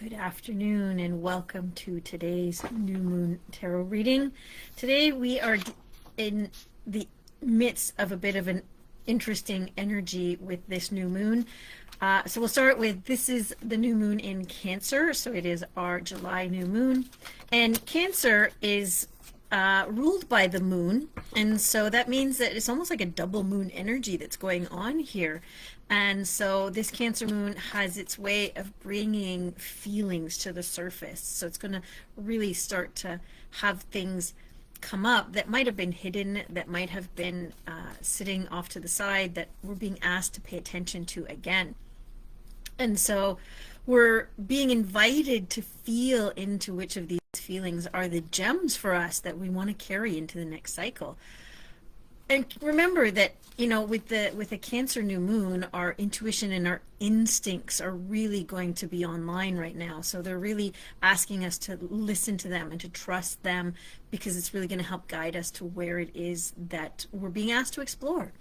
Good afternoon and welcome to today's new moon tarot reading. Today we are in the midst of a bit of an interesting energy with this new moon. So we'll start with, this is the new moon in Cancer, so it is our July new moon. And Cancer is ruled by the moon, and so that means that it's almost like a double moon energy that's going on here. And so this Cancer moon has its way of bringing feelings to the surface, so it's going to really start to have things come up that might have been hidden, that might have been sitting off to the side, that we're being asked to pay attention to again. And so we're being invited to feel into which of these feelings are the gems for us that we want to carry into the next cycle. And remember that, you know, with the Cancer new moon, our intuition and our instincts are really going to be online right now. So they're really asking us to listen to them and to trust them, because it's really going to help guide us to where it is that we're being asked to explore.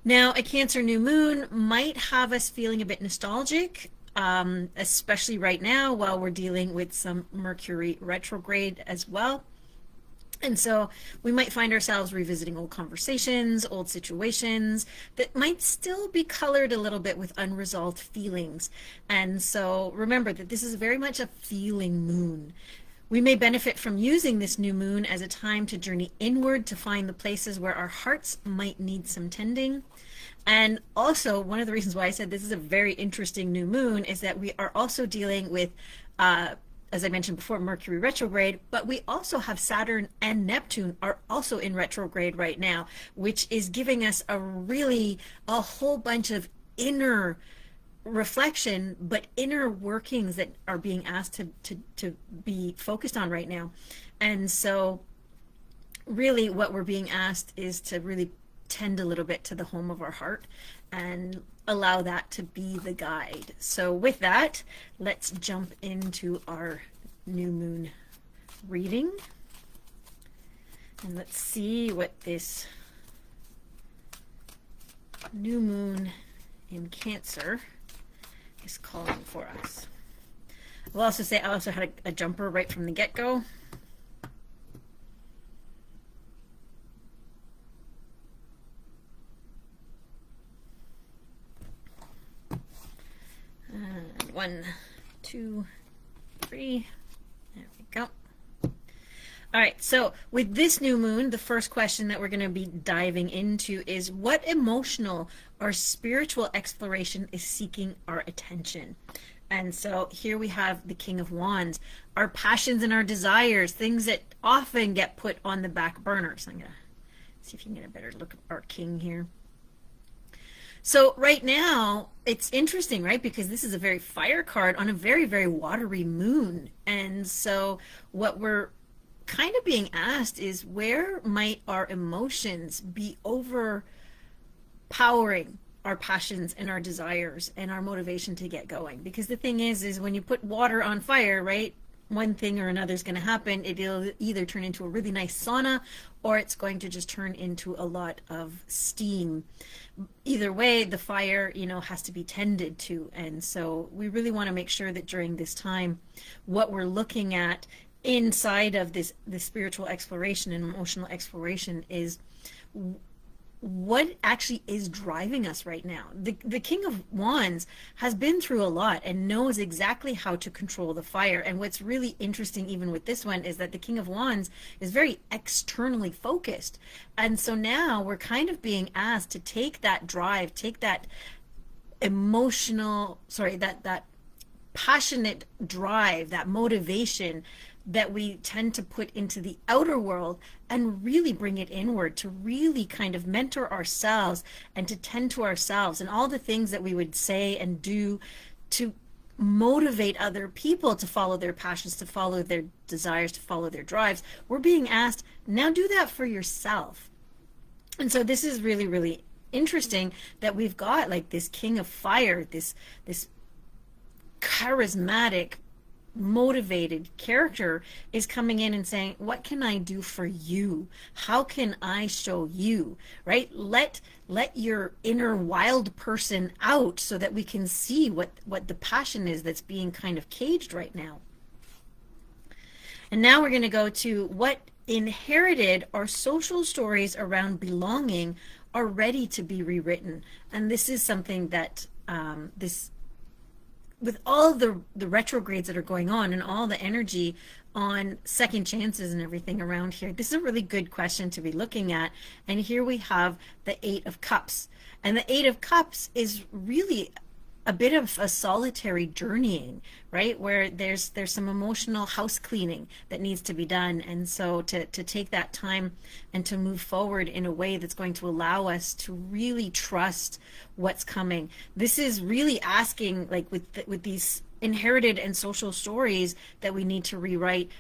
Now, a Cancer new moon might have us feeling a bit nostalgic, especially right now while we're dealing with some Mercury retrograde as well. And so we might find ourselves revisiting old conversations, old situations that might still be colored a little bit with unresolved feelings. And so remember that this is very much a feeling moon. We may benefit from using this new moon as a time to journey inward to find the places where our hearts might need some tending. And also, one of the reasons why I said this is a very interesting new moon is that we are also dealing with, as I mentioned before, Mercury retrograde, but we also have Saturn and Neptune are also in retrograde right now, which is giving us a whole bunch of inner reflection, but inner workings that are being asked to be focused on right now. And so really what we're being asked is to really tend a little bit to the home of our heart and allow that to be the guide. So with that, let's jump into our new moon reading, and let's see what this new moon in Cancer is calling for us. I'll also say I also had a jumper right from the get-go. And 1, 2, 3. There we go. All right, so with this new moon, the first question that we're going to be diving into is, what emotional or spiritual exploration is seeking our attention? And so here we have the King of Wands, our passions and our desires, things that often get put on the back burner. So I'm going to see if you can get a better look at our king here. So right now, it's interesting, right? Because this is a very fire card on a very, very watery moon. And so what we're kind of being asked is, where might our emotions be overpowering our passions and our desires and our motivation to get going? Because the thing is when you put water on fire, right, one thing or another is going to happen. It'll either turn into a really nice sauna, or it's going to just turn into a lot of steam. Either way, the fire, you know, has to be tended to. And so we really want to make sure that during this time, what we're looking at inside of this spiritual exploration and emotional exploration is what actually is driving us right now. The King of Wands has been through a lot and knows exactly how to control the fire. And what's really interesting even with this one is that the King of Wands is very externally focused. And so now we're kind of being asked to take that drive, take that that passionate drive, that motivation that we tend to put into the outer world, and really bring it inward to really kind of mentor ourselves and to tend to ourselves and all the things that we would say and do to motivate other people to follow their passions, to follow their desires, to follow their drives. We're being asked, now do that for yourself. And so this is really, really interesting that we've got like this King of Fire, this charismatic motivated character is coming in and saying, what can I do for you? How can I show you? Right? Let your inner wild person out so that we can see what the passion is that's being kind of caged right now. And now we're going to go to what inherited or social stories around belonging are ready to be rewritten. And this is something that this with all the retrogrades that are going on and all the energy on second chances and everything around here, this is a really good question to be looking at. And here we have the Eight of Cups. And the Eight of Cups is really a bit of a solitary journeying, right? Where there's some emotional house cleaning that needs to be done. And so to take that time and to move forward in a way that's going to allow us to really trust what's coming. This is really asking, like with these inherited and social stories that we need to rewrite,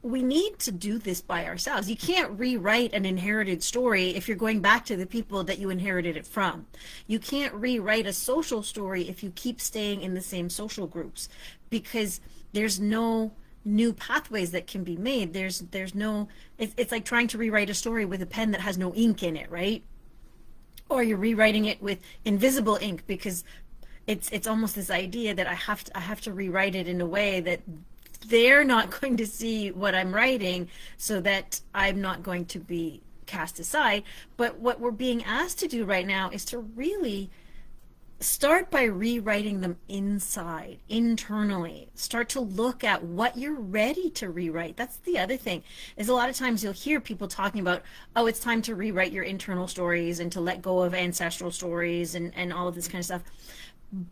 we need to do this by ourselves. You can't rewrite an inherited story if you're going back to the people that you inherited it from. You can't rewrite a social story if you keep staying in the same social groups, because there's no new pathways that can be made. There's no, it's like trying to rewrite a story with a pen that has no ink in it, right? Or you're rewriting it with invisible ink, because it's almost this idea that I have to rewrite it in a way that they're not going to see what I'm writing, so that I'm not going to be cast aside. But what we're being asked to do right now is to really start by rewriting them inside, internally. Start to look at what you're ready to rewrite. That's the other thing, is a lot of times you'll hear people talking about, oh, it's time to rewrite your internal stories and to let go of ancestral stories and all of this kind of stuff.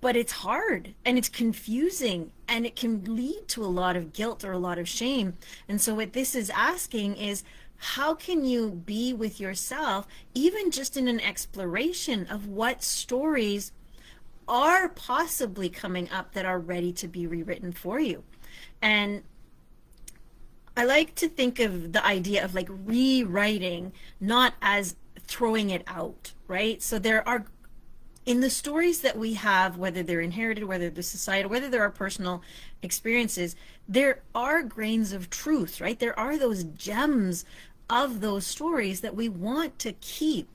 But it's hard and it's confusing and it can lead to a lot of guilt or a lot of shame. And so what this is asking is, how can you be with yourself, even just in an exploration of what stories are possibly coming up that are ready to be rewritten for you? And I like to think of the idea of like rewriting not as throwing it out, right? So there are, in the stories that we have, whether they're inherited, whether they're societal, whether there are personal experiences, there are grains of truth, right? There are those gems of those stories that we want to keep.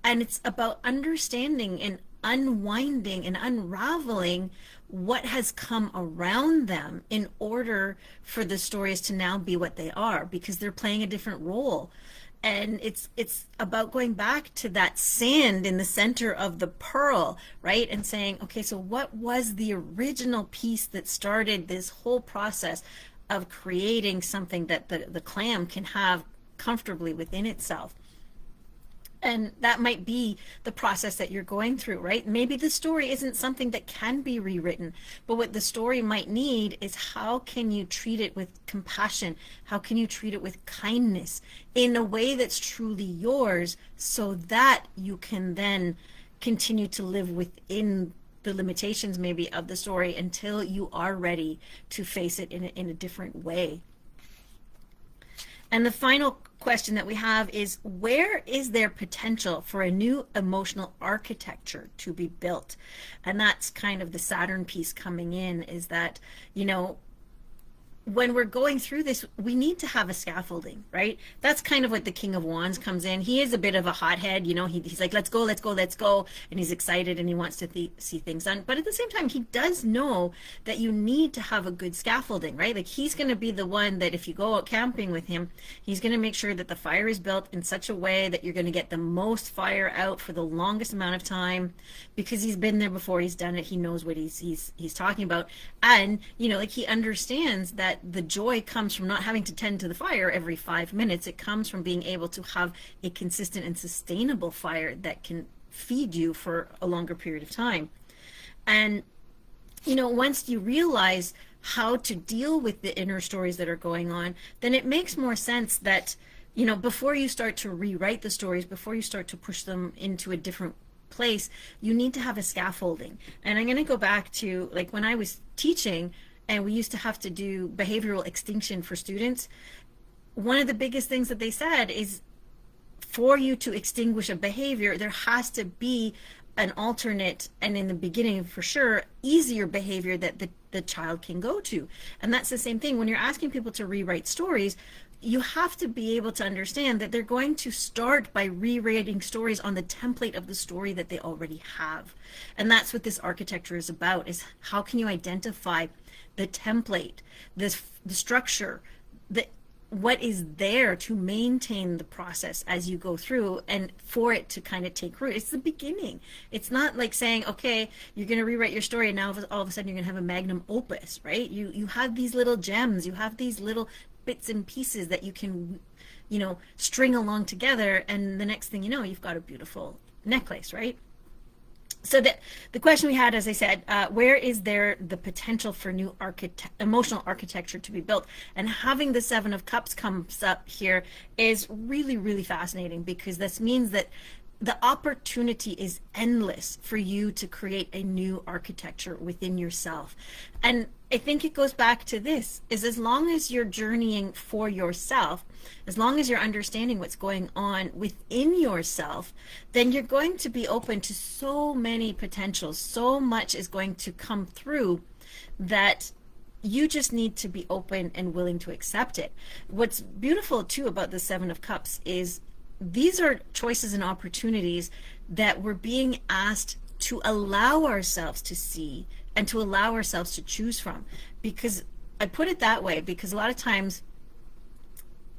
And it's about understanding and unwinding and unraveling what has come around them in order for the stories to now be what they are, because they're playing a different role. And it's about going back to that sand in the center of the pearl, right? And saying, okay, so what was the original piece that started this whole process of creating something that the clam can have comfortably within itself? And that might be the process that you're going through, right? Maybe the story isn't something that can be rewritten, but what the story might need is, how can you treat it with compassion? How can you treat it with kindness in a way that's truly yours, so that you can then continue to live within the limitations maybe of the story until you are ready to face it in a different way. And the final question that we have is, where is there potential for a new emotional architecture to be built? And that's kind of the Saturn piece coming in, is that, you know, when we're going through this, we need to have a scaffolding, right? That's kind of what the King of Wands comes in. He is a bit of a hothead, you know, he's like, let's go, let's go, let's go. And he's excited and he wants to see things done. But at the same time, he does know that you need to have a good scaffolding, right? Like, he's going to be the one that if you go out camping with him, he's going to make sure that the fire is built in such a way that you're going to get the most fire out for the longest amount of time, because he's been there before, he's done it, he knows what he's talking about. And, you know, like, he understands that the joy comes from not having to tend to the fire every 5 minutes. It comes from being able to have a consistent and sustainable fire that can feed you for a longer period of time. And, you know, once you realize how to deal with the inner stories that are going on, then it makes more sense that, you know, before you start to rewrite the stories, before you start to push them into a different place, you need to have a scaffolding. And I'm going to go back to, like, when I was teaching, and we used to have to do behavioral extinction for students, one of the biggest things that they said is, for you to extinguish a behavior, there has to be an alternate, and in the beginning for sure, easier behavior that the child can go to. And that's the same thing when you're asking people to rewrite stories. You have to be able to understand that they're going to start by rewriting stories on the template of the story that they already have. And that's what this architecture is about, is how can you identify the template, the structure, what is there to maintain the process as you go through, and for it to kind of take root. It's the beginning. It's not like saying, okay, you're going to rewrite your story and now all of a sudden you're going to have a magnum opus, right? You have these little gems, you have these little bits and pieces that you can, string along together, and the next thing you know, you've got a beautiful necklace, right? So the question we had, as I said, where is there the potential for new emotional architecture to be built? And having the Seven of Cups comes up here is really, really fascinating, because this means that the opportunity is endless for you to create a new architecture within yourself. And I think it goes back to this, is as long as you're journeying for yourself, as long as you're understanding what's going on within yourself, then you're going to be open to so many potentials. So much is going to come through that you just need to be open and willing to accept it. What's beautiful too about the Seven of Cups is these are choices and opportunities that we're being asked to allow ourselves to see and to allow ourselves to choose from. Because I put it that way because a lot of times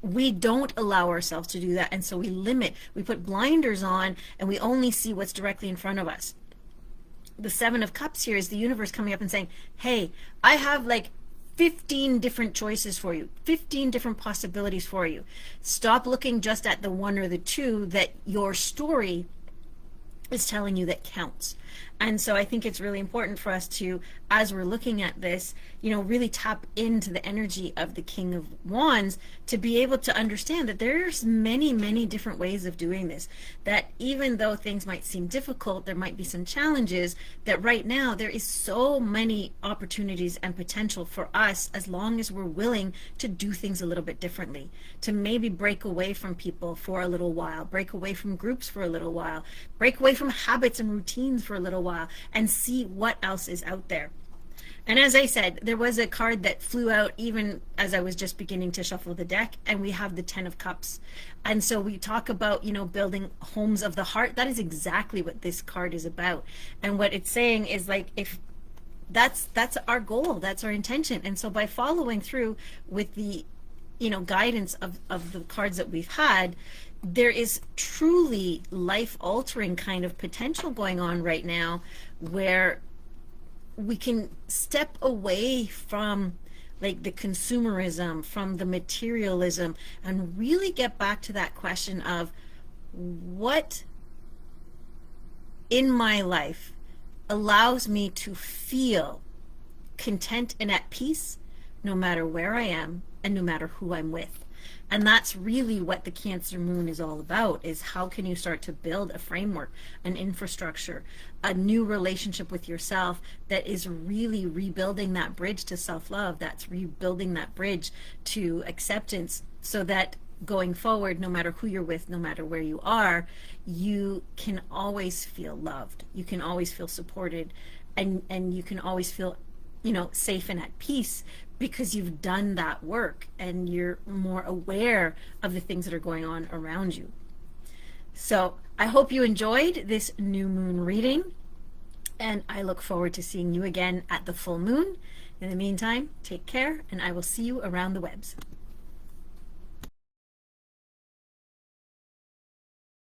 we don't allow ourselves to do that, and so we put blinders on, and we only see what's directly in front of us. The Seven of Cups here is the universe coming up and saying, hey, I have like 15 different choices for you, 15 different possibilities for you. Stop looking just at the one or the two that your story is telling you that counts. And so I think it's really important for us to, as we're looking at this, really tap into the energy of the King of Wands to be able to understand that there's many, many different ways of doing this. That even though things might seem difficult, there might be some challenges, that right now there is so many opportunities and potential for us, as long as we're willing to do things a little bit differently, to maybe break away from people for a little while, break away from groups for a little while, break away from habits and routines for a little while, and see what else is out there. And as I said, there was a card that flew out even as I was just beginning to shuffle the deck, and we have the Ten of Cups. And so we talk about, building homes of the heart. That is exactly what this card is about. And what it's saying is, like, if that's our goal, that's our intention. And so by following through with the guidance of the cards that we've had, there is truly life-altering kind of potential going on right now, where we can step away from like the consumerism, from the materialism, and really get back to that question of what in my life allows me to feel content and at peace no matter where I am and no matter who I'm with. And that's really what the Cancer Moon is all about, is how can you start to build a framework, an infrastructure, a new relationship with yourself that is really rebuilding that bridge to self-love, that's rebuilding that bridge to acceptance, so that going forward, no matter who you're with, no matter where you are, you can always feel loved, you can always feel supported, and you can always feel safe and at peace, because you've done that work and you're more aware of the things that are going on around you. So I hope you enjoyed this new moon reading, and I look forward to seeing you again at the full moon. In the meantime, take care, and I will see you around the webs.